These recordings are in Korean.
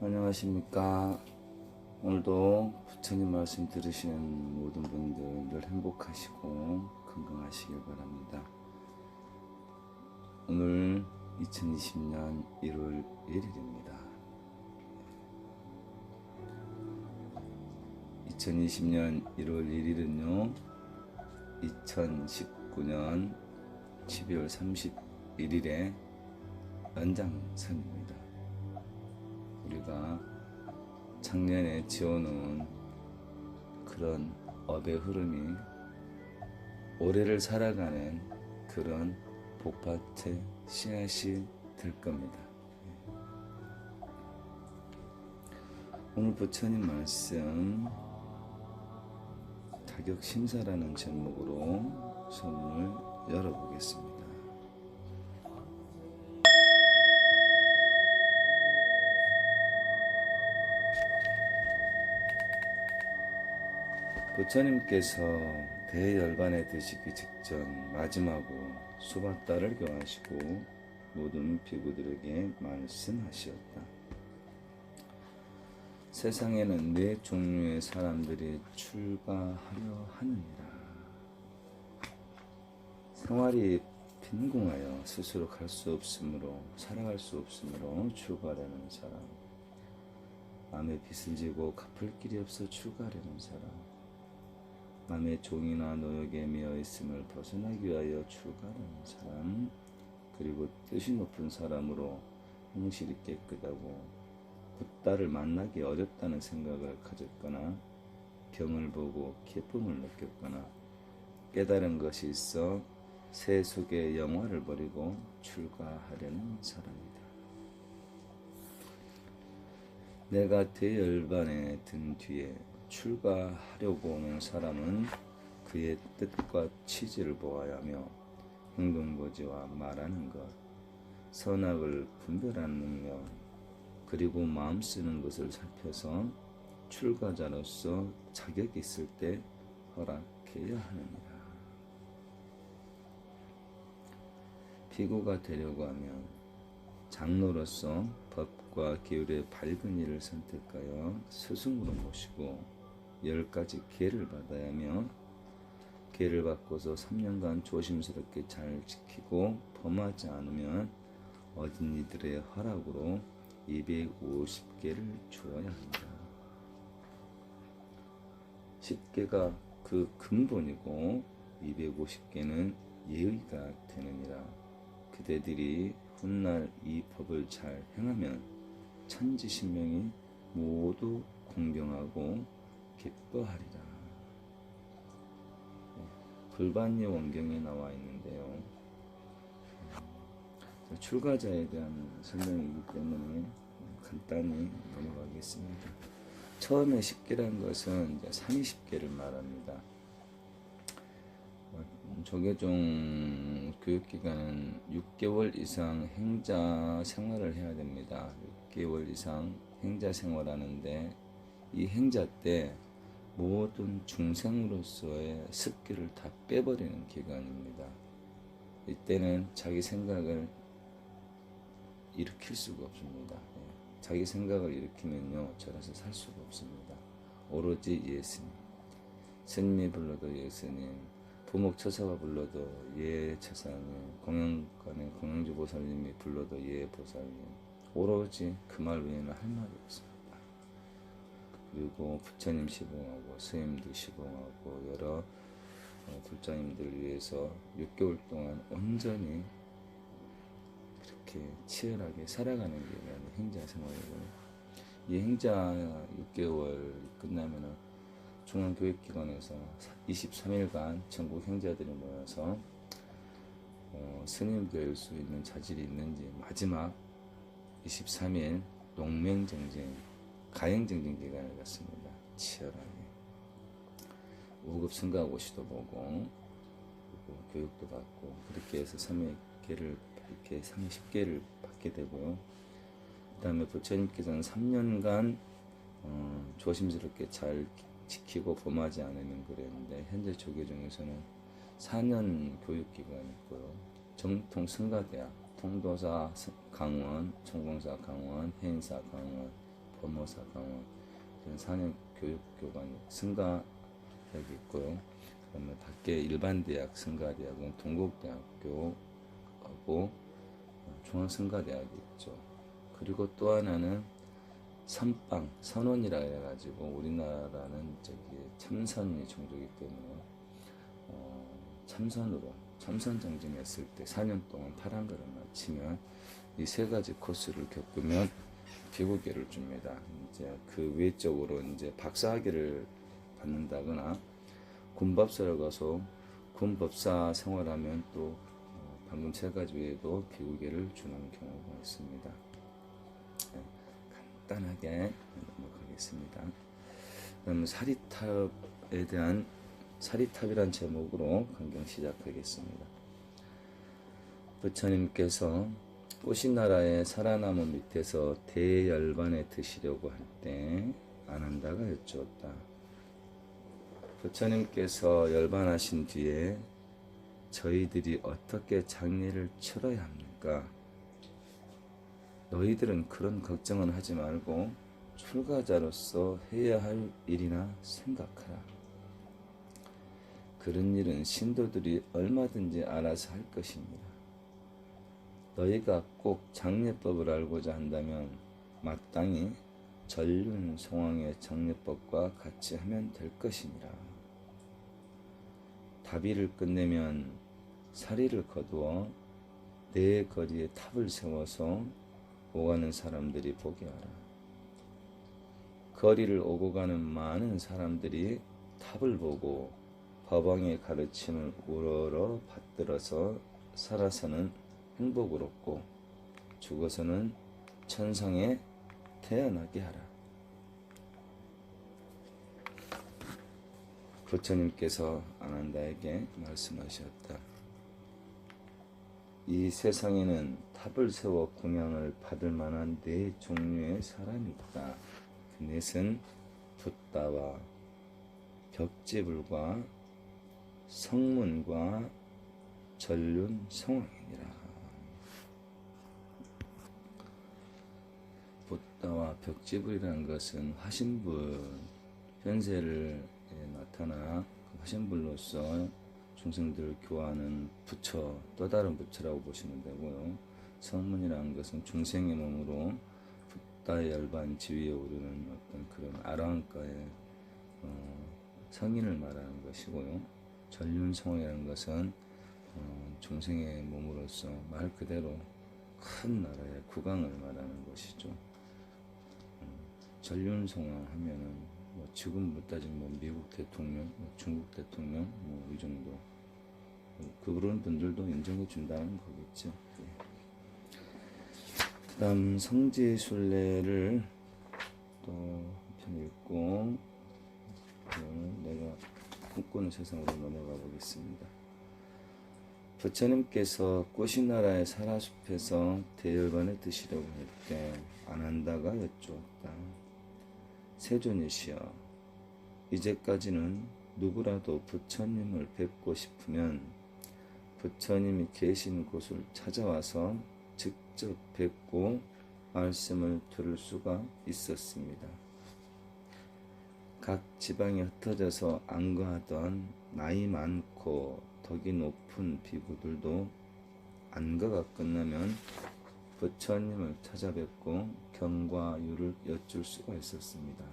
안녕하십니까. 오늘도 부처님 말씀 들으시는 모든 분들 늘 행복하시고 건강하시길 바랍니다. 오늘 2020년 1월 1일입니다. 2020년 1월 1일은요 2019년 12월 31일에 연장선입니다. 우리가 작년에 지어놓은 그런 업의 흐름이 올해를 살아가는 그런 복밭의 씨앗이 될 겁니다. 오늘 부처님 말씀 타격심사라는 제목으로 수업을 열어보겠습니다. 부처님께서 대열반에 드시기 직전 마지막으로 수바다를 교하시고 모든 비구들에게 말씀하셨다. 세상에는 네 종류의 사람들이 출가하려 하느니라. 생활이 빈궁하여 스스로 갈 수 없으므로 살아갈 수 없으므로 출가하려는 사람, 마음에 빚을 지고 갚을 길이 없어 출가하려는 사람, 남의 종이나 노역에 매여 있음을 벗어나기 위하여 출가하는 사람, 그리고 뜻이 높은 사람으로 형실이 깨끗하고 붓다를 만나기 어렵다는 생각을 가졌거나 병을 보고 기쁨을 느꼈거나 깨달은 것이 있어 새 속의 영화를 버리고 출가하려는 사람이다. 내가 대열반에 든 뒤에 출가하려고 오는 사람은 그의 뜻과 취지를 보아야 하며 행동거지와 말하는 것, 선악을 분별하는 능력, 그리고 마음 쓰는 것을 살펴서 출가자로서 자격이 있을 때 허락해야 하느니라. 비구가 되려고 하면 장로로서 법과 계율의 밝은 일을 선택하여 스승으로 모시고 10가지 계를 받아야 하며 계를 받고서 3년간 조심스럽게 잘 지키고 범하지 않으면 어진 이들의 허락으로 250개를 주어야 합니다. 10개가 그 근본이고 250개는 예의가 되느니라. 그대들이 훗날 이 법을 잘 행하면 천지신명이 모두 공경하고 기뻐하리라. 불반이 원경에 나와 있는데요. 출가자에 대한 설명이기 때문에 간단히 넘어가겠습니다. 처음에 10개란 것은 이제 30개를 말합니다. 조계종 교육기간은 6개월 이상 행자 생활을 해야 됩니다. 6개월 이상 행자 생활하는데 이 행자 때 모든 중생으로서의 습기를 다 빼버리는 기간입니다. 이때는 자기 생각을 일으킬 수가 없습니다. 자기 생각을 일으키면요 저라서 살 수가 없습니다. 오로지 예스님, 스님이 불러도 예스님, 부목처사가 불러도 예 처사님, 공양관의 공양주 보살님이 불러도 예 보살님, 오로지 그 말 외에는 할 말이 없습니다. 그리고 부처님 시봉하고 스님도 시봉하고 여러 불자님들을 위해서 6개월 동안 온전히 이렇게 치열하게 살아가는 게 행자 생활이고요. 이 행자 6개월 끝나면은 중앙교육기관에서 23일간 전국 행자들이 모여서 스님 될 수 있는 자질이 있는지 마지막 23일 농맹정쟁, 가행정쟁 기간을 갖습니다. 치열하게 5급 승가고시도 보고 그리고 교육도 받고 그렇게 해서 3회계를 이렇게 30개를 받게 되고요. 그 다음에 부처님께서는 3년간 조심스럽게 잘 지키고 범하지 않으면 그랬는데 현재 조계종에서는 4년 교육기간이 있고요. 정통 승가대학, 통도사 강원, 총공사 강원, 해인사 강원, 법무사강원 이런 산영교육교관이 승가대학이 있고요. 그러면 밖에 일반 대학 승가대학은 동국대학교하고 중앙승가대학이 있죠. 그리고 또 하나는 선빵, 선원이라 해가지고 우리나라는 참선이 종교이기 때문에 참선 정진했을 때 4년 동안 파란 걸음 마치면 이 세 가지 코스를 겪으면 비구계를 줍니다. 이제 그 외적으로 이제 박사학위를 받는다거나 군법사를 가서 군법사 생활하면 또 방금 세 가지 외에도 비구계를 주는 경우가 있습니다. 네, 간단하게 넘어가겠습니다. 그럼 사리탑에 대한 사리탑이란 제목으로 강경 시작하겠습니다. 부처님께서 꽃이나라의 사라나무 밑에서 대열반에 드시려고 할 때 아난다가 여쭈었다. 부처님께서 열반하신 뒤에 저희들이 어떻게 장례를 치러야 합니까? 너희들은 그런 걱정은 하지 말고 출가자로서 해야 할 일이나 생각하라. 그런 일은 신도들이 얼마든지 알아서 할 것입니다. 너희가 꼭 장례법을 알고자 한다면 마땅히 전륜송황의 장례법과 같이 하면 될 것이니라. 다비를 끝내면 사리를 거두어 내 거리에 탑을 세워서 오가는 사람들이 보게 하라. 거리를 오고 가는 많은 사람들이 탑을 보고 법왕의 가르침을 우러러 받들어서 살아서는 행복을 얻고 죽어서는 천상에 태어나게 하라. 부처님께서 아난다에게 말씀하셨다. 이 세상에는 탑을 세워供養을 받을 만한 네 종류의 사람이 있다. 그 넷은 붓다와 벽지불과 성문과 전륜성왕이니라. 붓다와 벽지불이라는 것은 화신불, 현세를 나타나 화신불로서 중생들을 교화하는 부처, 또 다른 부처라고 보시면 되고요. 성문이라는 것은 중생의 몸으로 붓다의 열반 지위에 오르는 어떤 그런 아라한가의 성인을 말하는 것이고요. 전륜성왕이라는 것은 중생의 몸으로서 말 그대로 큰 나라의 국왕을 말하는 것이죠. 전륜성왕 하면은 지금 못 따지면 미국 대통령, 중국 대통령 이 정도 그런 분들도 인정해 준다는 거겠죠. 그다음 성지순례를 또 한편 읽고 내가 꿈꾸는 세상으로 넘어가 보겠습니다. 부처님께서 꽃이나라의 사라숲에서 대열반에 드시려고 할 때 아난다가 여쭈었다. 세존이시여, 이제까지는 누구라도 부처님을 뵙고 싶으면 부처님이 계신 곳을 찾아와서 직접 뵙고 말씀을 들을 수가 있었습니다. 각 지방에 흩어져서 안거하던 나이 많고 덕이 높은 비구들도 안거가 끝나면 부처님을 찾아뵙고 경과 유를 여쭐 수가 있었습니다.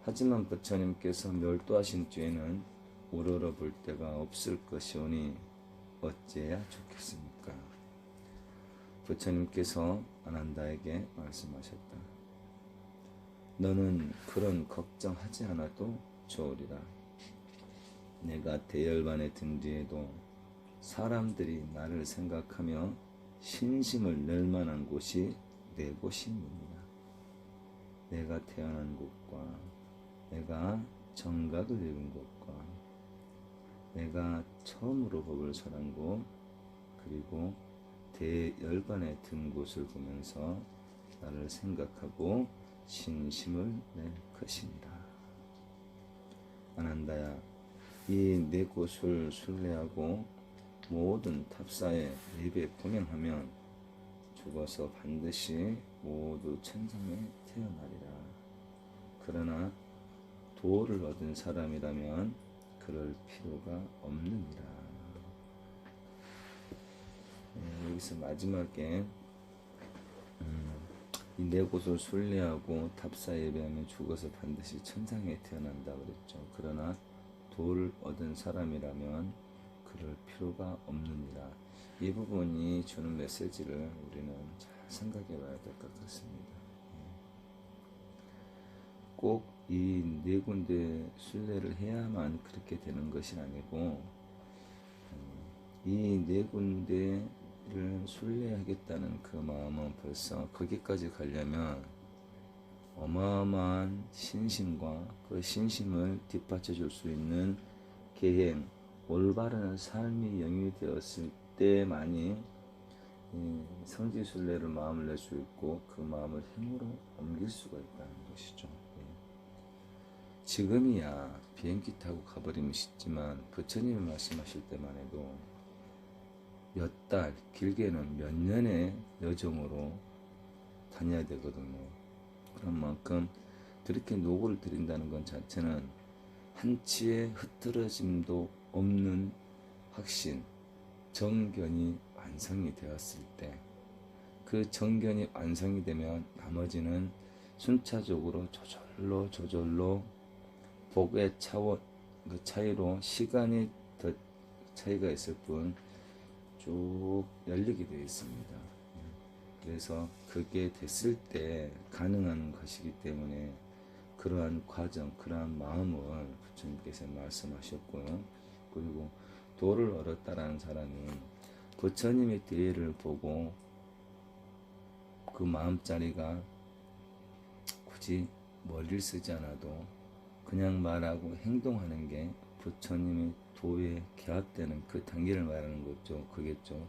하지만 부처님께서 멸도하신 뒤에는 우러러 볼 데가 없을 것이오니 어찌해야 좋겠습니까? 부처님께서 아난다에게 말씀하셨다. 너는 그런 걱정하지 않아도 좋으리라. 내가 대열반에 든 뒤에도 사람들이 나를 생각하며 신심을 낼 만한 곳이 네 곳입니다. 내가 태어난 곳과 내가 정각을 이룬 곳과 내가 처음으로 법을 설한 곳, 그리고 대열반에 든 곳을 보면서 나를 생각하고 신심을 낼 것입니다. 아난다야, 이 네 곳을 순례하고 모든 탑사에 예배 봉양하면 죽어서 반드시 모두 천상에 태어나리라. 그러나 도를 얻은 사람이라면 그럴 필요가 없느니라. 여기서 마지막에 이 네 곳을 순례하고 답사 예배하면 죽어서 반드시 천상에 태어난다 그랬죠. 그러나 도를 얻은 사람이라면 그럴 필요가 없느니라. 이 부분이 주는 메시지를 우리는 잘 생각해 봐야 될 것 같습니다. 꼭 이 네 군데 순례를 해야만 그렇게 되는 것이 아니고 이 네 군데를 순례하겠다는 그 마음은 벌써 거기까지 가려면 어마어마한 신심과 그 신심을 뒷받쳐 줄 수 있는 계행, 올바른 삶이 영위되었을 때만이 성지순례를 마음을 낼 수 있고 그 마음을 힘으로 옮길 수가 있다는 것이죠. 지금이야 비행기 타고 가버리면 쉽지만 부처님이 말씀하실 때만 해도 몇 달, 길게는 몇 년의 여정으로 다녀야 되거든요. 그런 만큼 그렇게 노고를 들인다는 것 자체는 한치의 흐트러짐도 없는 확신, 정견이 완성이 되었을 때 그 정견이 완성이 되면 나머지는 순차적으로 저절로 복의 차원, 그 차이로 시간이 더 차이가 있을 뿐 쭉 열리게 되어 있습니다. 그래서 그게 됐을 때 가능한 것이기 때문에 그러한 과정, 그러한 마음을 부처님께서 말씀하셨고요. 그리고 도를 얻었다라는 사람은 부처님의 뒤를 보고 그 마음자리가 굳이 머리를 쓰지 않아도 그냥 말하고 행동하는 게 부처님의 도에 개합되는 그 단계를 말하는 거죠. 그겠죠.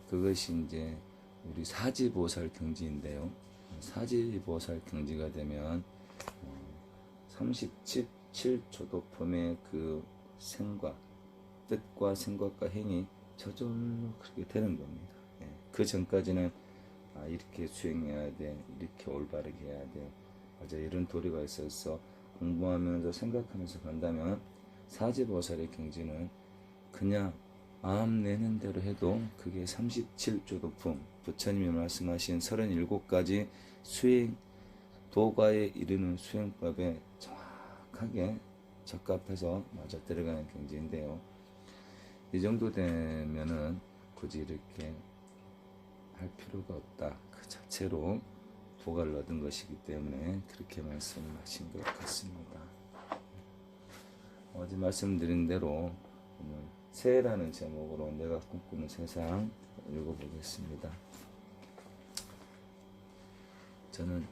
그것이 이제 우리 사지보살 경지인데요. 사지보살 경지가 되면 37조도품의 그 생각, 뜻과 생각과 행이 저절로 그렇게 되는 겁니다. 그 전까지는 이렇게 수행해야 돼, 이렇게 올바르게 해야 돼, 맞아, 이런 도리가 있어서 공부하면서 생각하면서 간다면 사지보살의 경지는 그냥 마음 내는 대로 해도 그게 37조도품, 부처님이 말씀하신 37가지 수행, 도가에 이르는 수행법에 정확하게 적합해서 맞아 들어가는 경지인데요. 이 정도 되면은 굳이 이렇게 할 필요가 없다. 그 자체로 도가를 얻은 것이기 때문에 그렇게 말씀하신 것 같습니다. 어제 말씀드린 대로 오늘 새해라는 제목으로 내가 꿈꾸는 세상 읽어보겠습니다. 저는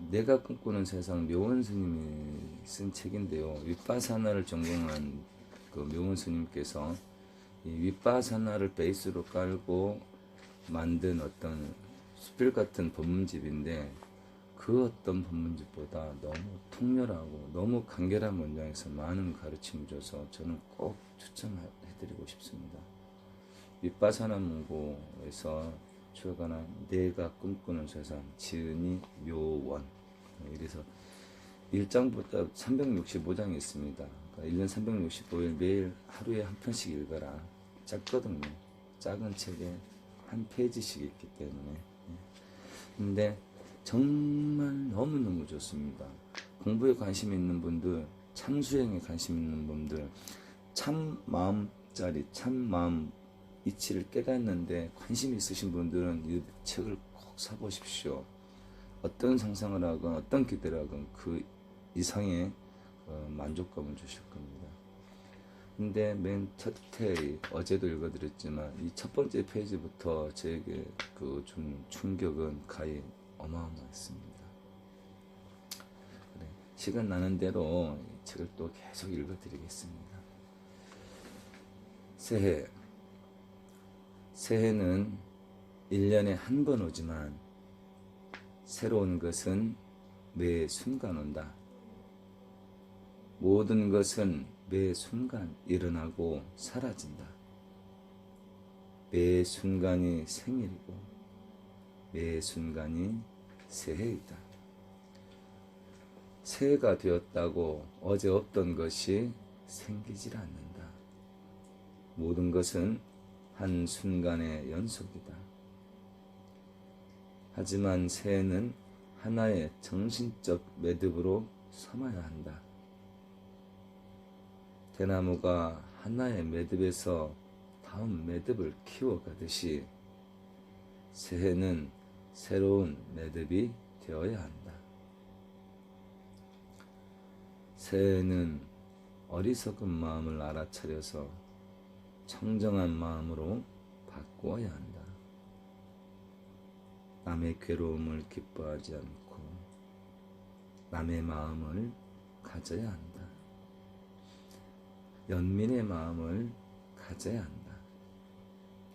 내가 꿈꾸는 세상 묘원 스님이 쓴 책인데요. 윗바사나를 전공한 그 묘원 스님께서 이 윗바사나를 베이스로 깔고 만든 어떤 수필 같은 법문집인데 그 어떤 법문집보다 너무 통렬하고 너무 간결한 문장에서 많은 가르침을 줘서 저는 꼭 추천해드리고 싶습니다. 윗바사나 문고에서 출간한 내가 꿈꾸는 세상 지은이 묘원, 이래서 1장부터 365장이 있습니다. 그러니까 1년 365일 매일 하루에 한 편씩 읽어라. 작거든요. 작은 책에 한 페이지씩 있기 때문에. 근데 정말 너무너무 좋습니다. 공부에 관심 있는 분들, 참수행에 관심 있는 분들, 참 마음짜리, 참 마음 이치를 깨닫는데 관심 있으신 분들은 이 책을 꼭 사보십시오. 어떤 상상을 하건 어떤 기대를 하건 그 이상의 만족감을 주실 겁니다. 근데 맨 첫 회, 어제도 읽어드렸지만 이 첫 번째 페이지부터 저에게 그 준 충격은 가히 어마어마했습니다. 그래, 시간 나는 대로 이 책을 또 계속 읽어드리겠습니다. 새해는 1년에 한 번 오지만 새로운 것은 매 순간 온다. 모든 것은 매 순간 일어나고 사라진다. 매 순간이 생일이고 매 순간이 새해이다. 새해가 되었다고 어제 없던 것이 생기질 않는다. 모든 것은 한 순간의 연속이다. 하지만 새해는 하나의 정신적 매듭으로 삼아야 한다. 대나무가 하나의 매듭에서 다음 매듭을 키워가듯이 새해는 새로운 매듭이 되어야 한다. 새해는 어리석은 마음을 알아차려서 청정한 마음으로 바꾸어야 한다. 남의 괴로움을 기뻐하지 않고 남의 마음을 가져야 한다. 연민의 마음을 가져야 한다.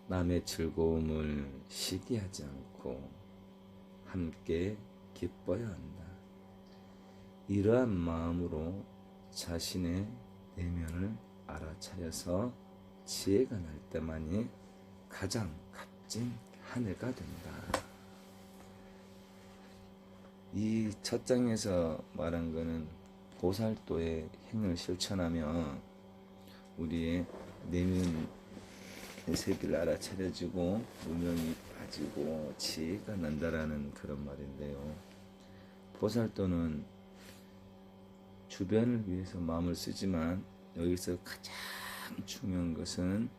남의 즐거움을 시기하지 않고 함께 기뻐야 한다. 이러한 마음으로 자신의 내면을 알아차려서 지혜가 날 때만이 가장 값진 한 해가 된다. 이 첫 장에서 말한 거는 보살도의 행을 실천하면 우리의 내면의 세계를 알아차려지고 무명이 빠지고 지혜가 난다라는 그런 말인데요. 보살도는 주변을 위해서 마음을 쓰지만 여기서 가장 중요한 것은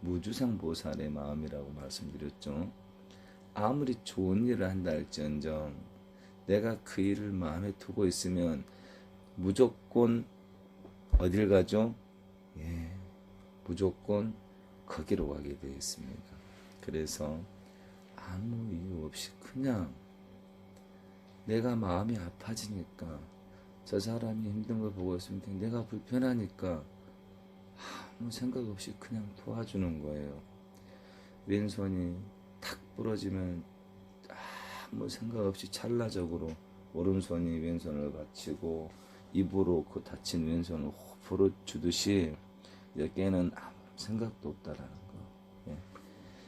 무주상 보살의 마음이라고 말씀드렸죠. 아무리 좋은 일을 한다 할지언정 내가 그 일을 마음에 두고 있으면 무조건 어딜 가죠? 무조건 거기로 가게 되어 있습니다. 그래서 아무 이유 없이 그냥 내가 마음이 아파지니까 저 사람이 힘든 걸 보고 있으면 내가 불편하니까 아무 생각 없이 그냥 도와주는 거예요. 왼손이 탁 부러지면 아무 생각 없이 찰나적으로 오른손이 왼손을 받치고 입으로 그 다친 왼손을 호흡으로 주듯이 여기에는 아무 생각도 없다라는 거.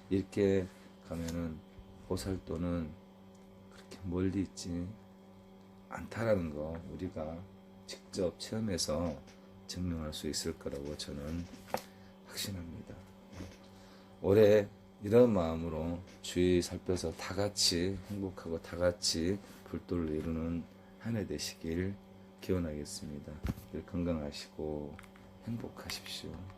이렇게 가면은 보살도는 그렇게 멀리 있지 않다라는 거 우리가 직접 체험해서 증명할 수 있을 거라고 저는 확신합니다. 올해 이런 마음으로 주의 살펴서 다 같이 행복하고 다 같이 불도를 이루는 한 해 되시길 기원하겠습니다. 건강하시고 행복하십시오.